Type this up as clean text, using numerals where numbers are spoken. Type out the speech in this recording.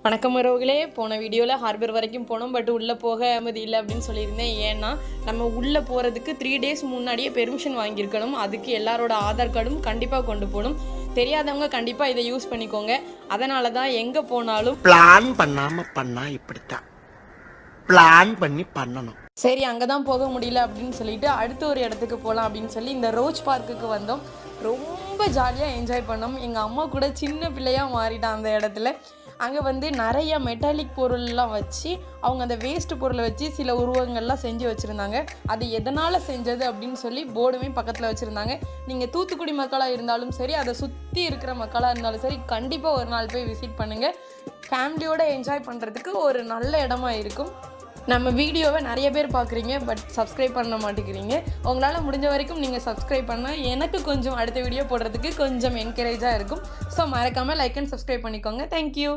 வணக்கம் உறவுகளே. போன வீடியோவில் ஹார்பர் வரைக்கும் போனோம், பட் உள்ளே போக அனுமதி இல்லை அப்படின்னு சொல்லியிருந்தேன். ஏன்னா நம்ம உள்ளே போகிறதுக்கு 3 days முன்னாடியே பெர்மிஷன் வாங்கியிருக்கணும். அதுக்கு எல்லாரோட ஆதார் கார்டும் கண்டிப்பாக கொண்டு போகணும். தெரியாதவங்க கண்டிப்பாக இதை யூஸ் பண்ணிக்கோங்க. அதனால தான் எங்கே போனாலும் பிளான் பண்ணாமல் பண்ணால் இப்படித்தான் பிளான் பண்ணி பண்ணணும். சரி, அங்கே தான் போக முடியல அப்படின்னு சொல்லிட்டு அடுத்த ஒரு இடத்துக்கு போகலாம் அப்படின்னு சொல்லி இந்த ரோஜ் பார்க்குக்கு வந்தோம். ரொம்ப ஜாலியாக என்ஜாய் பண்ணோம். எங்கள் அம்மா கூட சின்ன பிள்ளையாக மாறிட்டான் அந்த இடத்துல. அங்கே நிறைய மெட்டாலிக் பொருள்லாம் வச்சு அவங்க அந்த வேஸ்ட்டு பொருளை வச்சு சில உருவங்கள்லாம் செஞ்சு வச்சுருந்தாங்க. அது எதனால் செஞ்சது அப்படின்னு சொல்லி போர்டுமே பக்கத்தில் வச்சுருந்தாங்க. நீங்கள் தூத்துக்குடி மக்களாக இருந்தாலும் சரி, அதை சுற்றி இருக்கிற மக்களாக இருந்தாலும் சரி, கண்டிப்பாக ஒரு நாள் போய் விசிட் பண்ணுங்கள். ஃபேமிலியோடு என்ஜாய் பண்ணுறதுக்கு ஒரு நல்ல இடமா இருக்கும். நம்ம வீடியோவை நிறைய பேர் பார்க்குறீங்க, பட் சப்ஸ்கிரைப் பண்ண மாட்டேங்கிறீங்க. உங்களால் முடிஞ்ச வரைக்கும் நீங்கள் சப்ஸ்கிரைப் பண்ணால் எனக்கு கொஞ்சம் அடுத்த வீடியோ போடுறதுக்கு கொஞ்சம் என்கரேஜாக இருக்கும். ஸோ மறக்காமல் லைக் அண்ட் சப்ஸ்கிரைப் பண்ணிக்கோங்க. தேங்க்யூ.